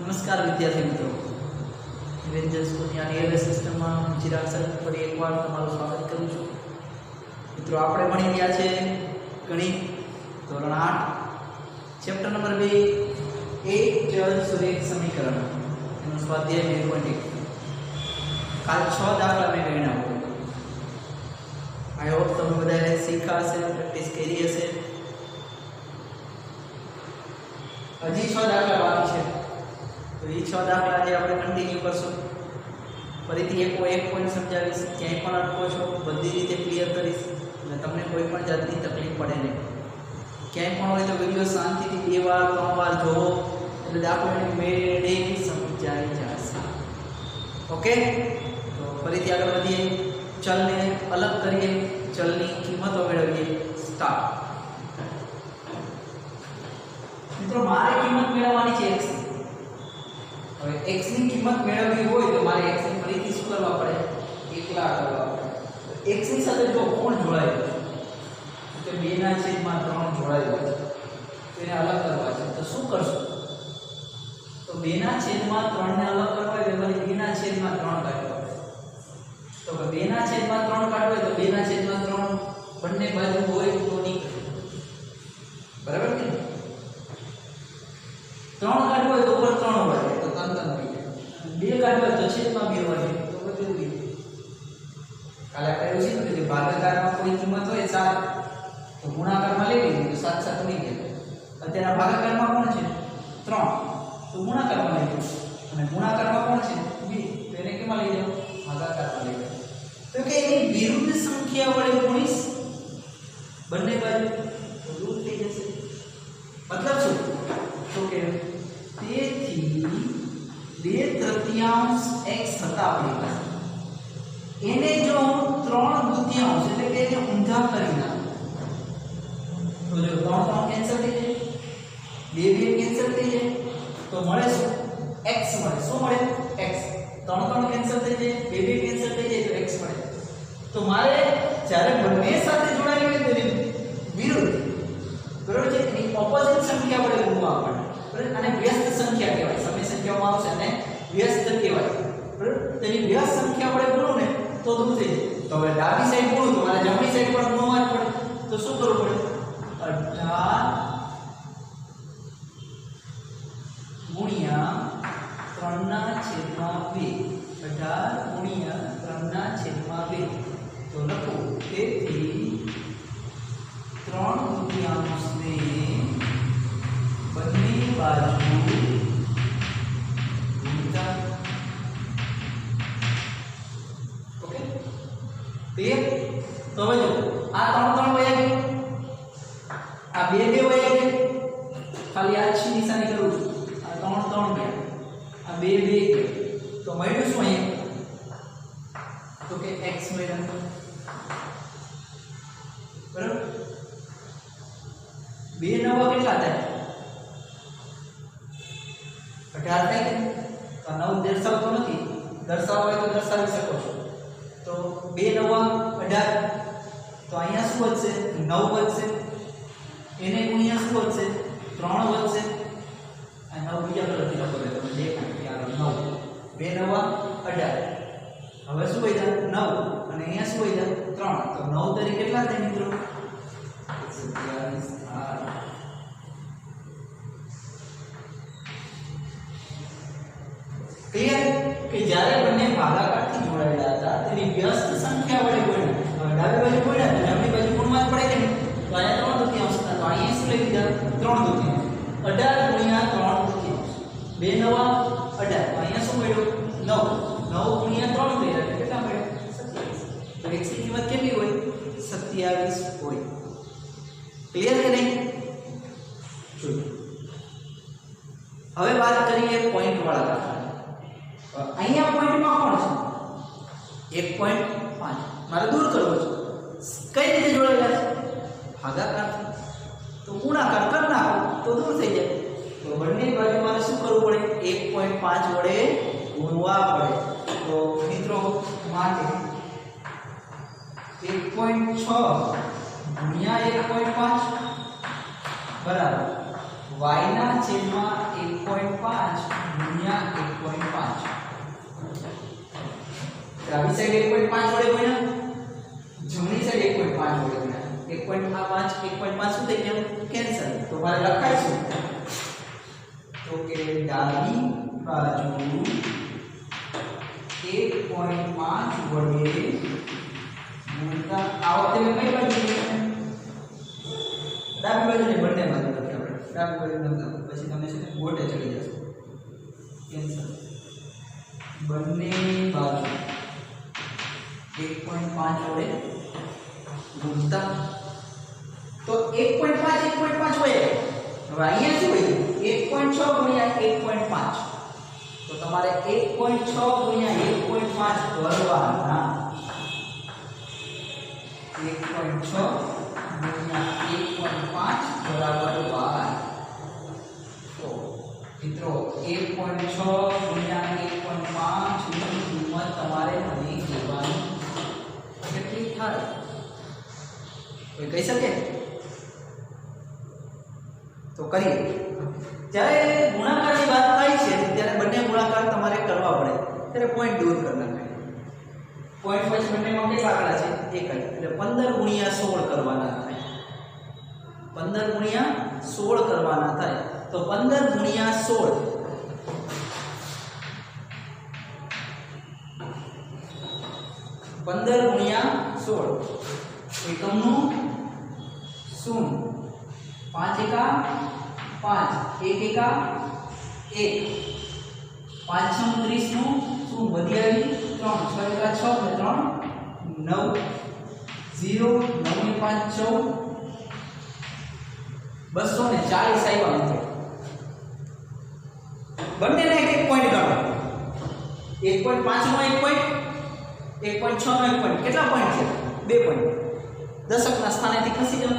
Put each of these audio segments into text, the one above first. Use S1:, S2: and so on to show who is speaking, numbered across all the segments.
S1: नमस्कार विद्यार्थी मित्रों, निवेदन स्कूलની આ રેલવે સિસ્ટમમાં હું ચિરાગ સર ફરી એકવાર તમારું સ્વાગત કરું છું। મિત્રો આપણે ભણી રહ્યા છે ગણિત ધોરણ 8 ચેપ્ટર નંબર 2 એક ચલ સુરેખ સમીકરણ એનો સ્વાધ્યાય 2.1 કાલ 6 દાખલા મેં ગણ્યા હોય। આઈ હોપ તમે બધાએ શીખ્યા હશે, પ્રેક્ટિસ કરી હશે। હજી 6 દાખલા બાકી છે, तो ये 6 दाखला आज આપણે કન્ટિન્યુ કરશું। ફરીથી એક પોઈન્ટ સમજાવીશ, ક્યાંય પણ અટકો છો બધી રીતે ક્લિયર કરીશ અને તમને કોઈ પણ જાતની તકલીફ પડે નહીં। ક્યાંય પણ હોય તો વિડિયો શાંતિથી 2 વાર 3 વાર જોવો એટલે દાખલાની મેળે સમજાઈ જશે। ઓકે, તો ફરીથી આગળ વધીએ, ચલને અલગ કરીએ, ચલની કિંમતો મેળવીએ। સ્ટાર્ટ। મિત્રો મારે કિંમત મેળવવાની છે x। હવે x ની કિંમત મેળવવી હોય તો મારે x ની ફરીથી શું કરવા પડે? એકલા કરવા પડે। x ની સાથે જો કોણ જોડાયેલું છે તો 2/3 જોડાયેલું છે, તેને અલગ કરવા છે તો શું કરશું? તો 2/3 ને અલગ કરવા હોય તો મારે 2/3 કાઢવા પડે। તો કે 2/3 કાઢવા હોય તો 2/3 બંને બાજુ હોય તો નીકળે, બરાબર કે 3 કાઢવા હોય તો ઉપર 3 હોય તો 3 થઈ જાય, 2 કાઢવા હોય તો છેદમાં 2 હોય તો બધું થઈ જાય। કાલે આપણે એવું શીખ્યું કે ભાગાકારમાં કોઈ કિંમત હોય 7 તો ગુણાકારમાં લઈ લીધી તો 7 7 થઈ ગયા। અત્યારે ભાગાકારમાં કોણ છે? 3 તો ગુણાકારમાં લઈ લો, અને ગુણાકારમાં કોણ છે? 2 તો એને કેમાં લઈ જાવ? ભાગાકારમાં લઈ જાવ। તો કે એની વિરુદ્ધ સંખ્યા વડે ગુણીશ બંને બાજુ તો દૂર થઈ જશે। મતલબ શું? તો કે તેથી 2/3 x હતા આપણી પાસે, એને જો 3/2 એટલે કે એને ઊંધા કરી નાખો તો જો 3 કેન્સલ થઈ જાય, 2 કેન્સલ થઈ જાય તો મળે શું? x મળે। શું મળે? x। 3 કેન્સલ થઈ જાય, 2 કેન્સલ થઈ જાય તો x મળે। તો મારે જ્યારે બંને સાથે જોડાયેલી હોય તેની વિરુદ્ધ, બરાબર છે, એની ઓપોઝિટ સંખ્યા વડે ગુણવા પડે, બરાબર? અને વ્યસ્ત સંખ્યા કહેવાય, સમય સંખ્યામાં આવશે અને વ્યસ્ત કહેવાય, બરાબર? તેની વ્યસ્ત સંખ્યા વડે ગુણો ને તો દૂર થઈ જાય। તો હવે ડાબી સાઈડ ગુણો તો મારે જમણી સાઈડ પર ગુણવા જ પડે, તો શું કરવું પડે? 18 ગુણ્યા 3/2, 18 ગુણ્યા 3/2 તો લખો તેથી 3/2 ને બંને બાજુ ગુણતા। Okay, clear? તો હવે જો આ 3 વયા ગઈ, આ 2 વયા ગઈ, ખાલી આ છી નિશાની કરું છું, આ 3 ગયા, આ 2 ગયા, તો મળ્યું શું અહીંયા? તો કે x મળ્યું, બરાબર? 2 નવા કેટલા થાય? 18 થાય કે? તો 9 દર્શાવતો નથી, દર્શાવવો હોય તો દર્શાવી શકો છો। તો 2 નવા 18, તો અહીંયા શું વધશે? 9 વધશે, એને ગુણ્યા શું વધશે? 3 વધશે, આ 9 બીજા કલરથી લખો તો તમને દેખાય કે આ 9, 2 નવા 18, હવે શું વધ્યા? 9, અને અહીંયા શું વધ્યા? 3, તો 9 તરીકે કેટલા થાય મિત્રો? 27। ક્લિયર? કે જ્યારે બંને ભાગાકારથી જોડાયેલા હતા તેની વ્યસ્ત સંખ્યા વડે ગુણ્યા, ડાબી બાજુ ગુણ્યા તો જમણી બાજુ ગુણવા જ પડે કે નહીં? તો અહીંયા 3/2 હતા, તો અહીંયા શું લઈ લીધા? 3/2, 18 ગુણ્યા 3/2, 2 નવા 18, તો અહીંયા શું મળ્યું? 9, 9 ગુણ્યા 3 કર્યા એટલે કેટલા મળ્યા? 27। તો x ની કિંમત કેટલી હોય? 27 હોય। ક્લિયર કે નહીં? જોઈએ હવે વાત કરીએ પોઈન્ટ વાળા દાખલા। અહીંયા પોઈન્ટમાં કોણ છે? 1.5 મારે દૂર કરવો છે। કઈ રીતે જોડાયેલા છે? ભાગાકારથી, તો ગુણાકાર કરી નાખો તો દૂર થઈ જાય। તો બંને બાજુ મારે શું કરવું પડે? 1.5 વડે ગુણવા પડે। તો મિત્રો માટે 1.6 ગુણ્યા 1.5 બરાબર y ના છેદમાં 1.5 ગુણ્યા 1.5 ડાબી સાઈડ 1.5 વડે ગુણ્યા જમણી સાઈડ 1.5 વડે ગુણ્યા 1.5 શું થઈ ગયા કેન્સલ તો મારે લખાય શું તો કે ડાબી બાજુ 1.5 વડે ગુણતા આ વખતે મેં કઈ બાજુ ડાબી બાજુ ને બંને બાજુ લખી આપણે ડાબી બાજુ લખતા પછી તમે છે ગોટે ચડી જશો કેન્સલ બંને બાજુ 1.5 વડે ગુણતા તો 1.5 હોય હવે અહીંયા શું હોય 1.6 ગુણ્યા 1.5 તો તમારે 1.6 ગુણ્યા 1.5 કરવાના 1.6 ગુણ્યા 1.5 બરાબર 12 તો મિત્રો 1.6 ગુણ્યા 1.5 ની કિંમત તમારે મને કહેવાની કેટલી થાય કોઈ કહી શકે તો કરીએ જ્યારે ગુણાકારની વાત થાય છે ત્યારે બંને ગુણાકાર તમારે કરવા પડે ત્યારે પોઈન્ટ દૂર કરવાના પોઈન્ટ પછી બંનેમાં કેટલા આંકડા છે એક એટલે 15 ગુણ્યા 16 કરવાના થાય 15 ગુણ્યા 16 કરવાના થાય તો 15 ગુણ્યા 16 15 ગુણ્યા 16 એકમનું 0 5 એકા 5 1 એકા 1 5 6 30 નું શું વધી આવી 3 6 એકા 6 ને 3 9 0 9 ને 5 14 240 આવ્યા મિત્રો બંનેને એક પોઈન્ટ ગણો 1.5 નો 1 પોઈન્ટ 1.6 નો 1 પોઈન્ટ કેટલા પોઈન્ટ છે 2 પોઈન્ટ દશકના સ્થાનેથી ખસી જાઓ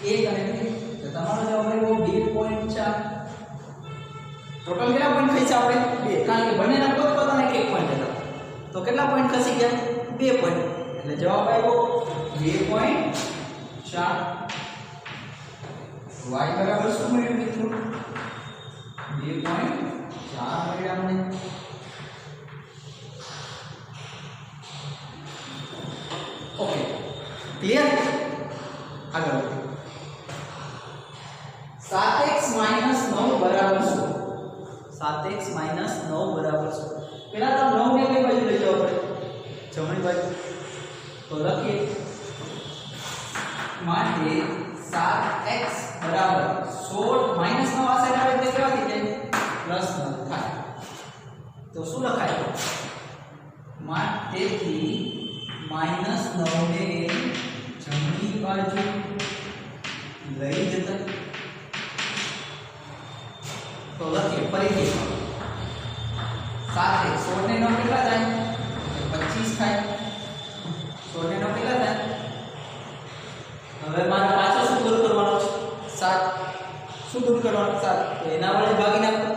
S1: 1 અને 2 તો તમારો જવાબ આવ્યો 2.4 ટોટલ કેટલા પોઈન્ટ ખસ્યા આપણે 2 કારણ કે બંનેના પોતપોતાના એક પોઈન્ટ હતા તો કેટલા પોઈન્ટ ખસી ગયા 2 પોઈન્ટ એટલે જવાબ આવ્યો 2.4 y બરાબર શું મળ્યું મિત્રો 2.4 મળ્યા અમને ઓકે ક્લિયર આગળ 7x - 9 બરાબર શું 7x - 9 બરાબર શું પહેલા તો 9 ને કઈ બાજુ લઈ જવો પડે જમણી બાજુ તો લખીએ માટે 7x બરાબર 16 માઈનસ 9 આ સાઈડ આવે એટલે કેવા થઈ જાય પ્લસ 9 થાય તો શું લખાય માટેથી -9 ને જમણી બાજુ લઈ જતા તો લખીએ ફરીથી 7 16 ને 9 કેટલા થાય 25 થાય 16 ને 9 કેટલા થાય હવે મારે પાછો શું દૂર કરવાનો છે 7 શું દૂર કરવાનો 7 તો એના વડે ભાગી નાખો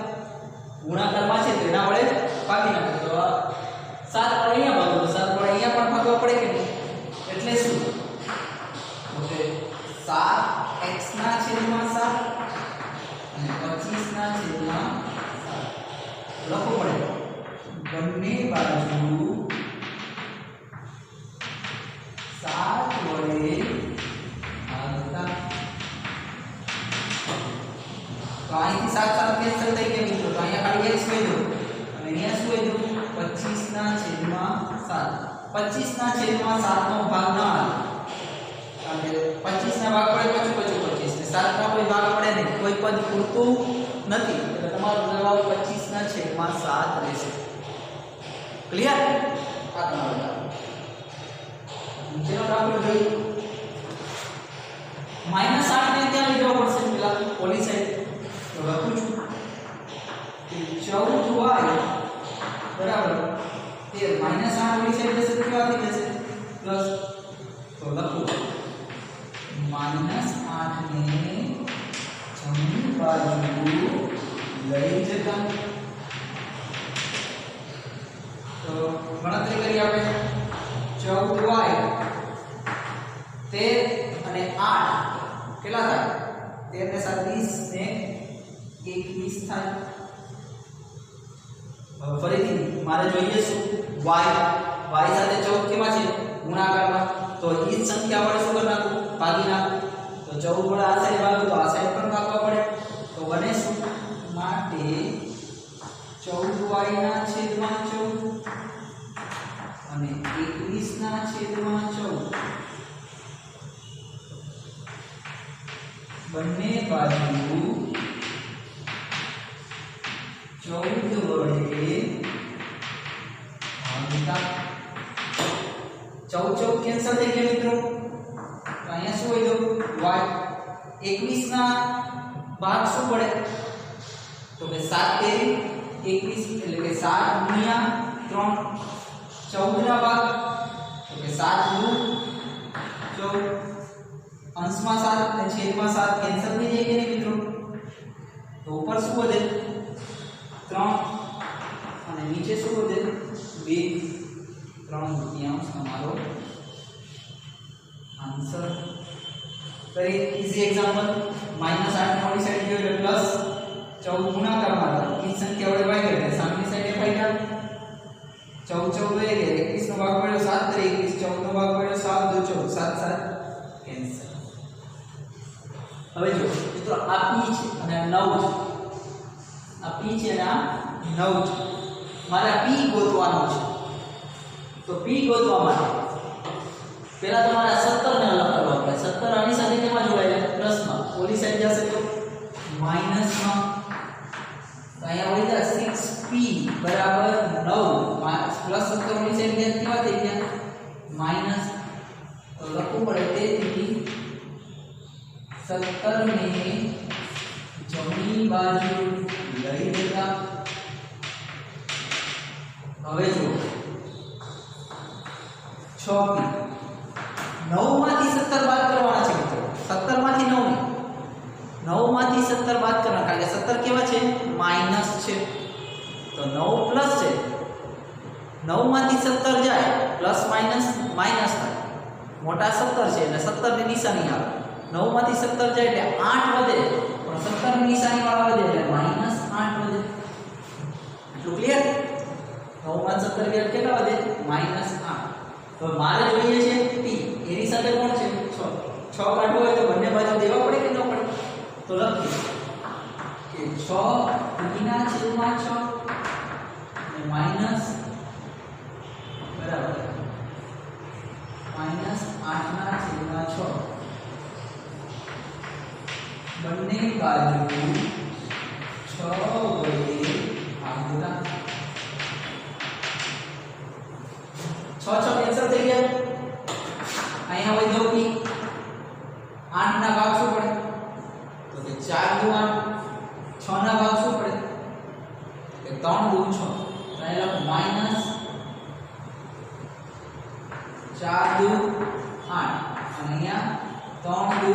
S1: ગુણાકારમાં છે તો એના વડે ભાગી નાખો તો 7 વડે અહીંયા ભાગો તો 7 વડે અહીંયા પણ ભાગવા પડે કે નહીં એટલે શું ઓકે 7x ના છેદમાં 7 અને 25 ના છેદમાં 7 લખો પડે બંને બાજુ 7 વડે ભાગતા તો અહીંથી 7 7 કેન્સલ થઈ ગયા મિત્રો તો અહીંયા ખાલી x વધ્યો અને અહીંયા શું વધ્યું 25 ના છેદમાં 7 25 ના છેદમાં 7 નો ભાગ ન આવે કારણ કે 25 ના ભાગ પડે પછી 25 ને 7 ના કોઈ ભાગ પડે નહીં કોઈ પદ પૂરતું નથી એટલે તમારો જવાબ 25 ના છેદમાં 7 રહેશે ક્લિયર આ તમારો જવાબ નીચેનો દાખલો જોઈએ -8 ને ત્યાં લઈ જવો પડશે પેલા ઓલી સાઈડ તો લખું છું કે 14y બરાબર 13 -8 ઓલી સાઈડ જશે તો કેવા થઈ જશે પ્લસ તો લખું -8 ને જમણી બાજુ લઈ જતા તો ગણતરી કરી આપણે 14y 13 અને 8 કેટલા થાય 13 ને 7 20 ને 21 થાય। હવે ફરીથી મારે જોઈએ શું y સાથે 14 કેવા છે ગુણાકારમાં, તો ઈ જ સંખ્યા વડે શું કરી નાખું ભાગી નાખું। તો 14 વડે આ સાઈડ ભાગું તો આ સાઈડ પણ ભાગવા પડે, તો બને શું માટે 14y ના છેદમાં 14 અને 21 ના છેદમાં 14 બંને બાજુ 14 વડે ભાગતા। 14 કેન્સલ થઈ ગયા મિત્રો, તો અહીંયા શું હોય y 21 ના ભાગ શું પડે તો કે 7 તેરી 21 એટલે કે 7 ગુણ્યા 3 14 ના ભાગ તો કે 7 ગુણ 14 अंशમાં 7 અને છેદમાં 7 કેન્સલ થઈ જાય કે નહીં મિત્રો, તો ઉપર શું વધે 3 અને નીચે શું વધે 2 3/4 તમારો આન્સર। very easy example -8 ને ઓલી સાઈડ ગયો એટલે પ્લસ 14 ગુણાકારમાં હતા ઈ સંખ્યા વડે ભાગ્યા એટલે સામેની સાઈડે ભાગ્યા 14 લઈ ગયા 21 નો ભાગ પડ્યો 7 21 14 નો ભાગ પડ્યો 7 2 14 7 7 કેન્સલ। હવે જો મિત્રો આ p છે અને આ 9 છે, આ p છે અને આ 9 છે, મારે p ગોતવાનો છે। તો p ગોતવા માટે પહેલા તમારે 17 ને અલગ કરવા પડે। 17 આની સાથે કેમાં જોડાયેલા પ્લસમાં, ઓલી સાઈડ જશે તો માઈનસમાં, તો અહીંયા વળી જાય 6p બરાબર 9 પ્લસ 17 ઓલી સાઈડ ગયા કેવા થઈ ગયા માઈનસ, તો લખવું પડે તેથી 17 ને જમણી બાજુ લઈ લેતા। હવે જો 6p 9 માંથી 17 બાદ કરવાના છે મિત્રો, 17 માંથી 9 9 માંથી 17 બાદ કરવાના, કારણ કે 17 કેવા છે માઈનસ છે, તો 9 પ્લસ છે, 9 માંથી 17 જાય પ્લસ માઈનસ માઈનસ થાય, મોટા 17 છે એટલે 17 ની નિશાની આવે, 9 માંથી 17 જાય એટલે 8 વધે, પણ 17 ની નિશાની વાળા વધે એટલે -8 વધે। એટલું ક્લિયર? 9 માં 17 ગયા કેટલા વધે -8। તો મારે જોઈએ છે p, એની સાથે કોણ છે 6 કાઢવો હોય તો બંને બાજુ દેવા પડે કે ન પડે, તો લખીએ કે 6 p ના છેદમાં 6 અને માઈનસ બરાબર -8 ના છેદમાં 6 બંને બાજુ 6 વડે ભાગતા। 6 કેન્સલ થઈ ગયા, અહીંયા વધ્યો p 8 ના ભાગ શું પડે તો કે 4 દુ 8, 6 ના ભાગ શું પડે કે 3 દુ 6, તો અહીંયા લખો -4 દુ 8 અને અહીંયા 3 દુ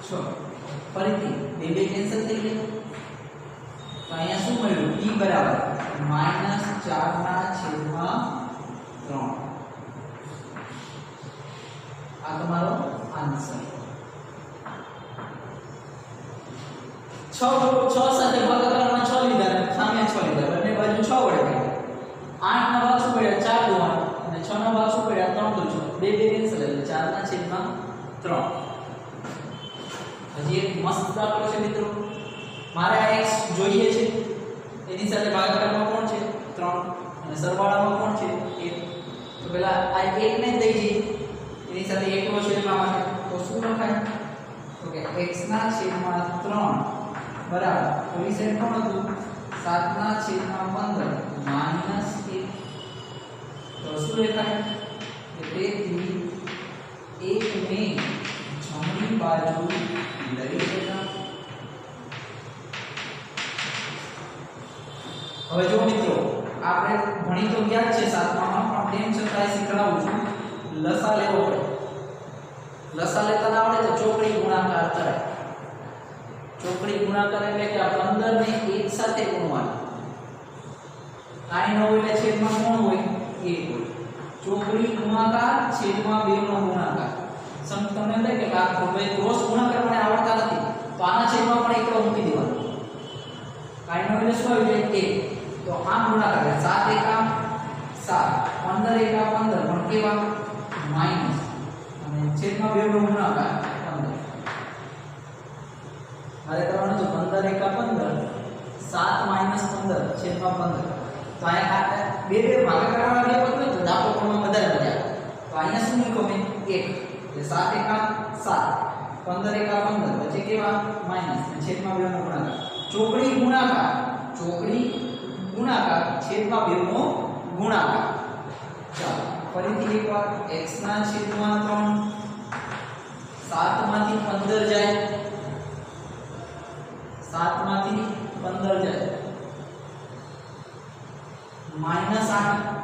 S1: 6, ફરીથી બે કેન્સલ થઈ ગયા, તો અહીંયા શું મળ્યું p બરાબર -4 ના છેદમાં 3। આ તમારો આન્સર। 6 સાથે ભાગાકારમાં 6 લીધા, સામે 6 લીધા, બંને બાજુ 6 વડે ભાગ્યા। 8 ના ભાગ શું પડ્યા 4 દુ 8 અને 6 ના ભાગ શું પડ્યા 3 દુ 6, બે કેન્સલ એટલે 4 ના છેદમાં 3। હજી એક મસ્ત દાખલો છે મિત્રો, મારે આ x જોઈએ છે, એની સાથે ભાગાકારમાં કોણ છે 3 અને સરવાળામાં કોણ છે 1, તો પેલા આ 1 ને દઈ જઈએ, એની સાથે 1 નો છેદમાં માટે તો શું લખાય તો કે x ના છેદમાં 3 બરાબર ઓલી સાઈડ કોણ હતું 7 ના છેદમાં 15 માઈનસ 1, તો શું લખાય કે તેથી 1 ને જમણી બાજુ લઈ જતા। હવે જો મિત્રો આપણે ભણી તો ગયા છે 7માં પણ તેમ છતાં શીખડાવું છું, લસા લેવો પડે। લસા લેતા ના આવડે તો ચોકડી ગુણાકાર કરે। ચોકડી ગુણાકાર એટલે કે આ 15 ને એક સાથે ગુણવાનું, આઈ નો એટલે છેદમાં કોણ હોય 1 હોય, ચોકડી ગુણાકાર છેદમાં 2 નો ગુણાકાર। તમને એમ થાય કે આ ભાઈ ક્રોસ ગુણાકાર મને આવડતા નથી, તો તો આના છેદમાં પણ એકડો મૂકી દેવાનો કાઈ નો એટલે શું આવી જાય 1 તો આમ ગુણાકાર 7 એકા 7 15 એકા 15 પણ કેવા માઈનસ અને છેદમાં બે નો ગુણાકાર 15 હવે કરવાનું તો 15 એકા 15 7 માઈનસ 15 છેદમાં 15 તો અહીંયા બે ભાગાકારમાં બે પદ હોય તો દાખલો પણ વધારે મજા તો અહીંયા શું મૂકો મેં 1 એટલે 7 એકા 7 15 એકા 15 પછી કેવા માઈનસ અને છેદમાં બે નો ગુણાકાર ચોકડી ગુણાકાર છેદમાં બે નો ગુણાકાર ચાલો ફરીથી એકવાર x ના છેદમાં 3 7 માંથી 15 જાય 7 માંથી 15 જાય -8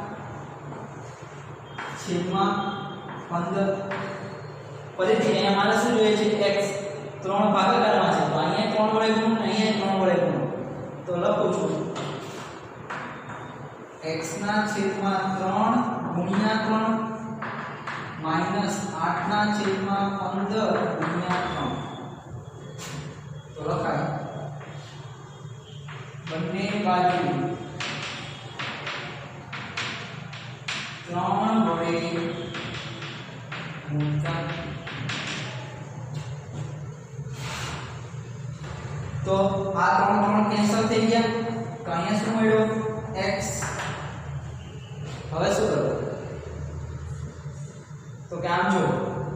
S1: છેદમાં 15 ફરીથી અહીંયા મારે શું જોઈએ છે x 3 ભાગાકારમાં છે તો અહીંયા 3 વડે ગુણ અહીંયા 3 વડે ગુણ તો લખું છું x ના છેદમાં 3 ગુણ્યા 3 -8 ના છેદમાં 15 ગુણ્યા 3 તો લખાય બંને બાજુ 3 વડે ગુણતા તો આ 3 કેન્સલ થઈ ગયા તો અહીંયા શું મળ્યો x હવે શું કરવું તો કે આમ જો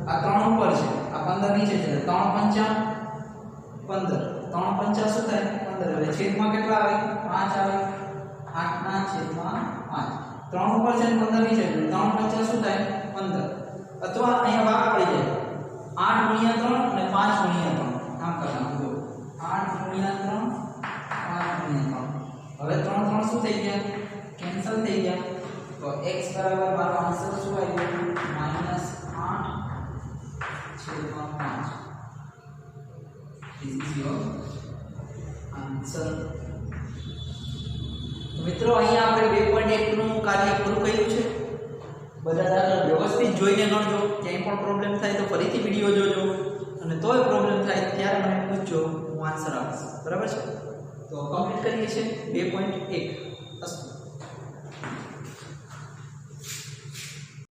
S1: આ 3 ઉપર છે આ 15 નીચે છે 3 પંચા 15 3 પંચા શું થાય 15 એટલે છેદમાં કેટલા આવે 5 આવે 8 ના છેદમાં 5 3 ઉપર છે 15 નીચે એટલે 3 પંચા શું થાય 15 અથવા અહીંયા ભાગ પડી જાય 8 ગુણ્યા 3 અને 5 ગુણ્યા 3 આમ કરવાનું જો 8 ગુણ્યા 3 5 ગુણ્યા 3 હવે 3 3 શું થઈ ગયા કેન્સલ થઈ ગયા તો x બરાબર મારો આન્સર શું આવ્યો -8 છેદમાં 5 This is your answer. મિત્રો અહીંયા આપણે 2.1 નું કાર્ય પૂરું કર્યું છે બધા દાખલા વ્યવસ્થિત જોઈને ગણજો ક્યાંય પણ પ્રોબ્લેમ થાય તો ફરીથી વિડિયો જોજો અને તોય પ્રોબ્લેમ થાય ત્યારે મને પૂછજો હું આન્સર આપીશ બરાબર છે તો કમ્પ્લીટ કરીએ છીએ 2.1 અસ્તુ